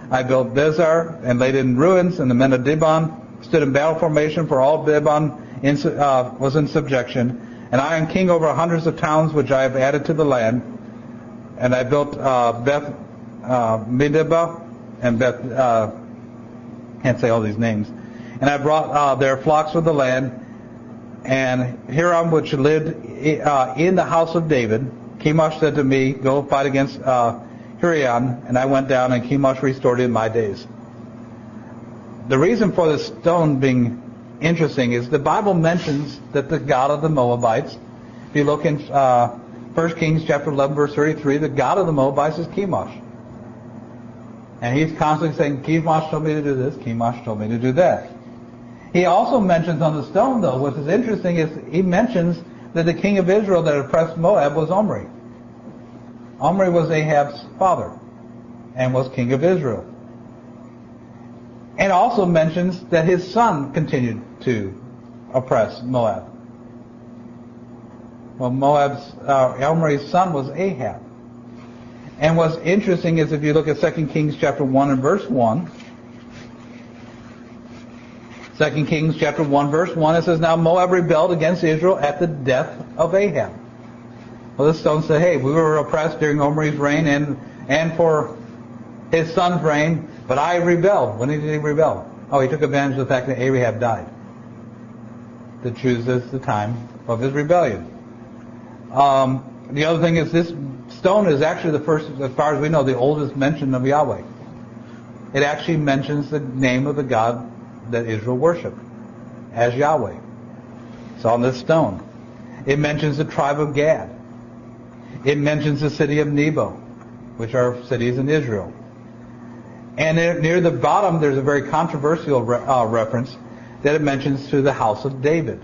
I built Bezar and laid it in ruins, and the men of Dibon stood in battle formation, for all Dibon was in subjection. And I am king over hundreds of towns which I have added to the land. And I built Beth Medeba and Beth, can't say all these names. And I brought their flocks with the land. And Hiram, which lived in the house of David, Chemosh said to me, go fight against Hirion. And I went down, and Chemosh restored it in my days. The reason for this stone being interesting is the Bible mentions that the god of the Moabites, if you look in 1 Kings chapter 11, verse 33, the god of the Moabites is Chemosh. And he's constantly saying, Chemosh told me to do this, Chemosh told me to do that. He also mentions on the stone, though, what is interesting is he mentions that the king of Israel that oppressed Moab was Omri. Omri was Ahab's father and was king of Israel. And also mentions that his son continued to oppress Moab. Well, Omri's son was Ahab. And what's interesting is if you look at 2 Kings chapter 1 and verse 1, 2 Kings chapter 1 verse 1, it says, now Moab rebelled against Israel at the death of Ahab. Well, this stone said, hey, we were oppressed during Omri's reign and for his son's reign, but I rebelled. When did he rebel? Oh, he took advantage of the fact that Ahab died to choose this the time of his rebellion. The other thing is this stone is actually the first, as far as we know, the oldest mention of Yahweh. It actually mentions the name of the God that Israel worshiped as Yahweh. It's on this stone. It mentions the tribe of Gad. It mentions the city of Nebo, which are cities in Israel. And near the bottom, there's a very controversial reference that it mentions to the house of David.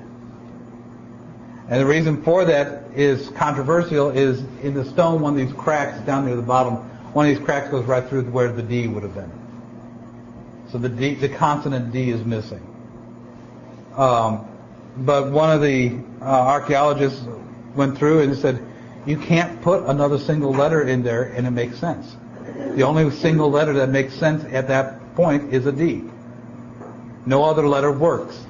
And the reason for that is controversial is in the stone, one of these cracks down near the bottom, one of these cracks goes right through where the D would have been. So the consonant D is missing. But one of the archaeologists went through and said, you can't put another single letter in there and it makes sense. The only single letter that makes sense at that point is a D. No other letter works.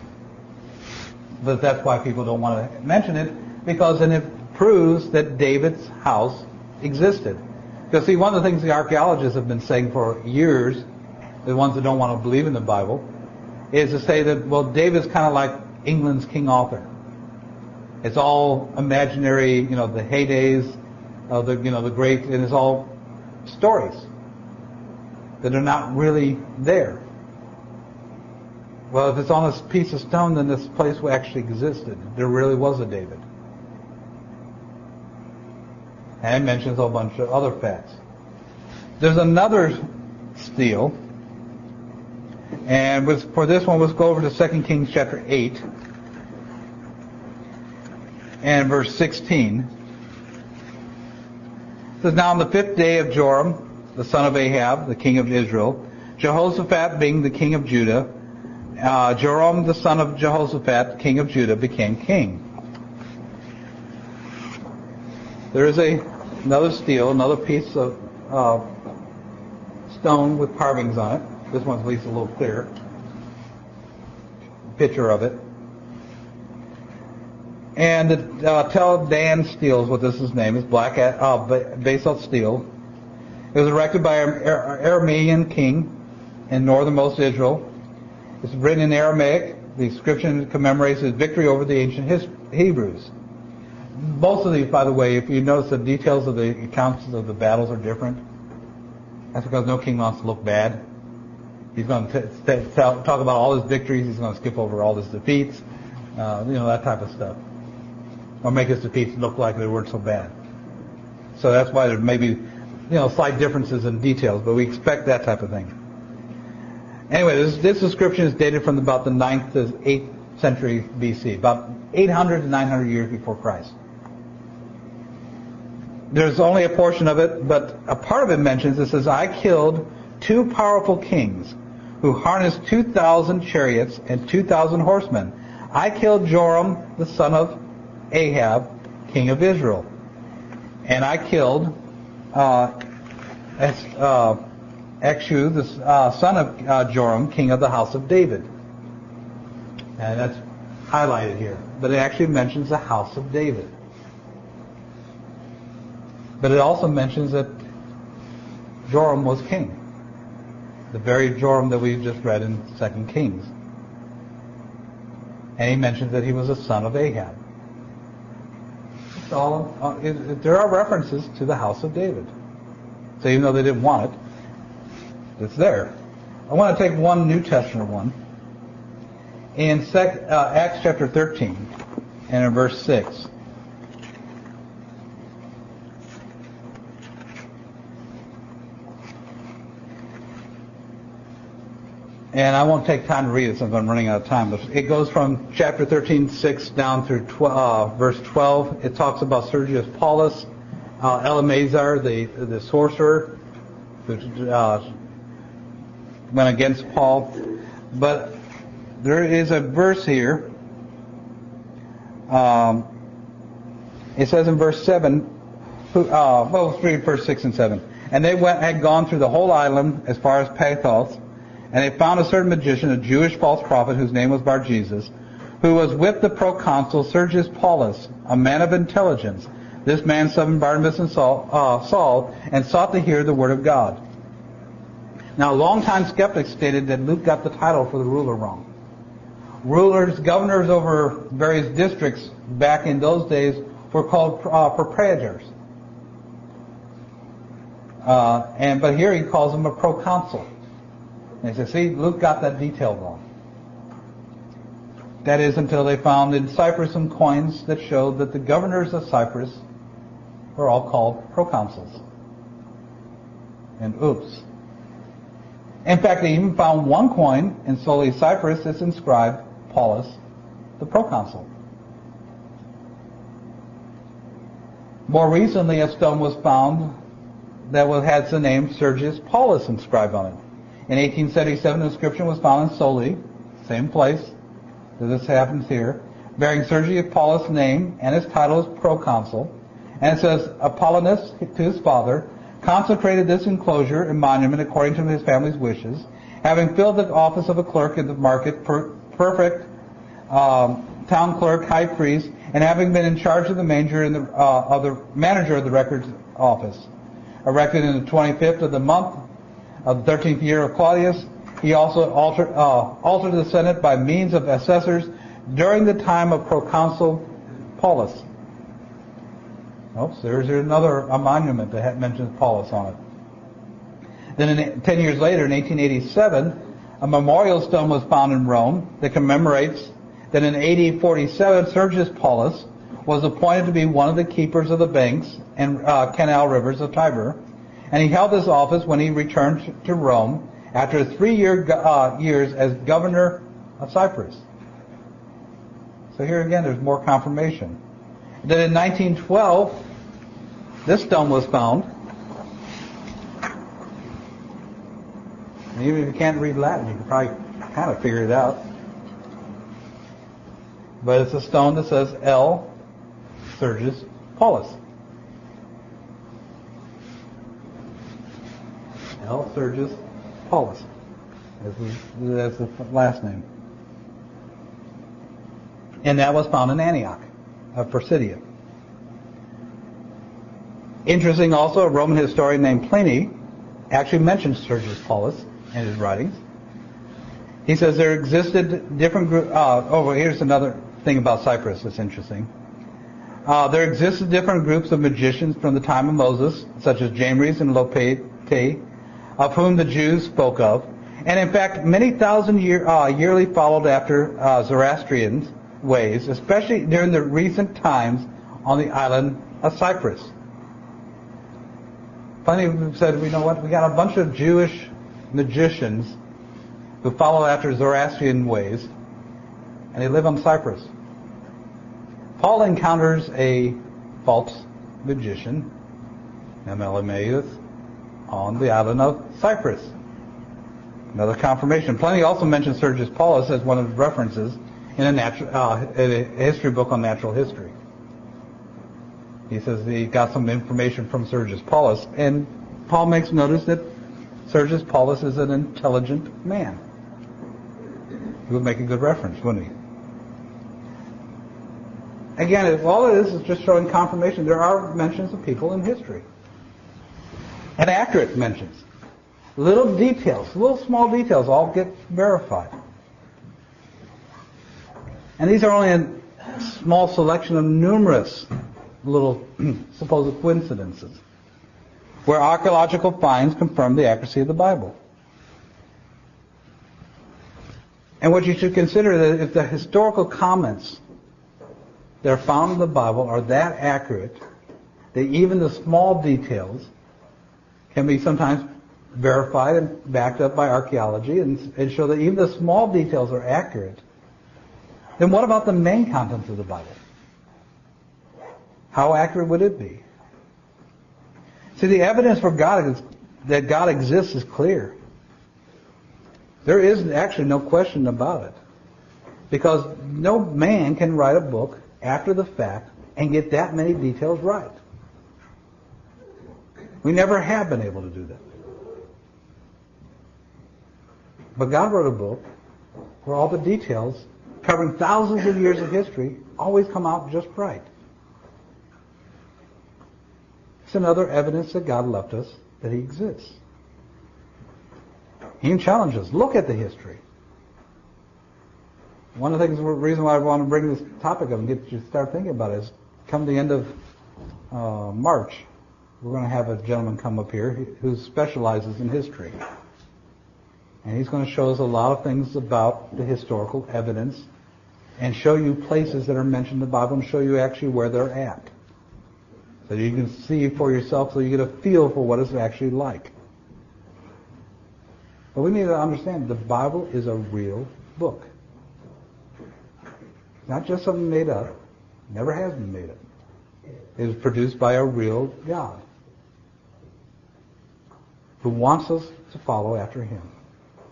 But that's why people don't want to mention it, because then it proves that David's house existed. Because see, one of the things the archaeologists have been saying for years, the ones that don't want to believe in the Bible, is to say that, well, David's kind of like England's King Arthur. It's all imaginary, the heydays of the great, and it's all stories that are not really there. Well, if it's on a piece of stone, then this place actually existed. There really was a David. And it mentions a whole bunch of other facts. There's another stele, and for this one, let's go over to 2 Kings chapter 8 and verse 16. It says, now on the 5th day of Joram, the son of Ahab, the king of Israel, Jehoshaphat being the king of Judah, Joram, the son of Jehoshaphat, king of Judah, became king. There is another stele, another piece of stone with carvings on it. This one's at least a little clearer. Picture of it. And the Tel Dan stele is what this is named. It's black basalt stele. It was erected by an Aramean king in northernmost Israel. It's written in Aramaic. The inscription commemorates his victory over the ancient Hebrews. Most of these, by the way, if you notice the details of the accounts of the battles are different. That's because no king wants to look bad. He's going to talk about all his victories. He's going to skip over all his defeats. That type of stuff. Or make his defeats look like they weren't so bad. So that's why there may be, slight differences in details, but we expect that type of thing. Anyway, this inscription is dated from about the 9th to 8th century BC, about 800 to 900 years before Christ. There's only a portion of it, but a part of it mentions, it says, I killed 2 powerful kings who harnessed 2,000 chariots and 2,000 horsemen. I killed Joram, the son of Ahab, king of Israel. And I killed Exu, the son of Joram, king of the house of David. And that's highlighted here. But it actually mentions the house of David. But it also mentions that Joram was king. The very Joram that we just read in 2 Kings. And he mentions that he was a son of Ahab. There are references to the house of David. So even though they didn't want it, it's there. I want to take one New Testament one. In Acts chapter 13 and in verse 6. And I won't take time to read it since I'm running out of time. But it goes from chapter 13:6 down through verse 12. It talks about Sergius Paulus, Elamazar, the sorcerer, who went against Paul. But there is a verse here. It says in verse 7, let's read verse 6 and 7. And they had gone through the whole island as far as Pathos, and they found a certain magician, a Jewish false prophet, whose name was Bar-Jesus, who was with the proconsul Sergius Paulus, a man of intelligence. This man summoned Barnabas and Saul, and sought to hear the word of God. Now, longtime skeptics stated that Luke got the title for the ruler wrong. Governors over various districts back in those days were called propraetors. But here he calls them a proconsul. And they say, see, Luke got that detail wrong. That is until they found in Cyprus some coins that showed that the governors of Cyprus were all called proconsuls. And oops. In fact, they even found one coin in Soli, Cyprus that's inscribed Paulus, the proconsul. More recently, a stone was found that had the name Sergius Paulus inscribed on it. In 1877, an inscription was found in Soli, same place that this happens here, bearing Sergius Paulus' name and his title as proconsul. And it says, Apollonius, to his father, consecrated this enclosure and monument according to his family's wishes, having filled the office of a clerk in the market, prefect, town clerk, high priest, and having been in charge of the manager of the records office. Erected in the 25th of the month of the 13th year of Claudius, he also altered the Senate by means of assessors during the time of proconsul Paulus. Oops, there's another monument that mentions Paulus on it. Then 10 years later, in 1887, a memorial stone was found in Rome that commemorates that in AD 47, Sergius Paulus was appointed to be one of the keepers of the banks and canal rivers of Tiber, and he held this office when he returned to Rome after 3 years as governor of Cyprus. So here again, there's more confirmation. Then in 1912, this stone was found. And even if you can't read Latin, you can probably kind of figure it out. But it's a stone that says L. Sergius Paulus. L. Sergius Paulus. That's the last name. And that was found in Antioch of Pisidia. Interesting also, a Roman historian named Pliny actually mentions Sergius Paulus in his writings. He says there existed different groups. Here's another thing about Cyprus that's interesting. There existed different groups of magicians from the time of Moses, such as Jambres and Lopate, of whom the Jews spoke of. And in fact, many thousand yearly followed after Zoroastrian ways, especially during the recent times on the island of Cyprus. Pliny said, you know what, we got a bunch of Jewish magicians who follow after Zoroastrian ways, and they live on Cyprus. Paul encounters a false magician, Emelimaeus, on the island of Cyprus. Another confirmation. Pliny also mentions Sergius Paulus as one of his references in a history book on natural history. He says he got some information from Sergius Paulus, and Paul makes notice that Sergius Paulus is an intelligent man. He would make a good reference, wouldn't he? Again, all it is just showing confirmation. There are mentions of people in history. And accurate mentions. Little details, little small details all get verified. And these are only a small selection of numerous little supposed coincidences where archaeological finds confirm the accuracy of the Bible. And what you should consider is if the historical comments that are found in the Bible are that accurate, that even the small details can be sometimes verified and backed up by archaeology and show that even the small details are accurate, then what about the main contents of the Bible? How accurate would it be? See, the evidence for that God exists is clear. There is actually no question about it. Because no man can write a book after the fact and get that many details right. We never have been able to do that. But God wrote a book where all the details, covering thousands of years of history, always come out just right. It's another evidence that God left us that He exists. He can challenge us. Look at the history. One of the reason why I want to bring this topic up and get you to start thinking about it is, come the end of March, we're going to have a gentleman come up here who specializes in history. And he's going to show us a lot of things about the historical evidence and show you places that are mentioned in the Bible and show you actually where they're at. So you can see for yourself, so you get a feel for what it's actually like. But we need to understand the Bible is a real book. Not just something made up. Never has been made up. It is produced by a real God who wants us to follow after Him.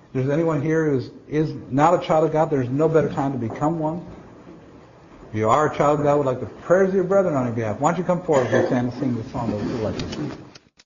If there's anyone here who is not a child of God, there's no better time to become one. If you are a child of God, would like the prayers of your brethren on your behalf, why don't you come forward as we stand and sing the song that we like to sing.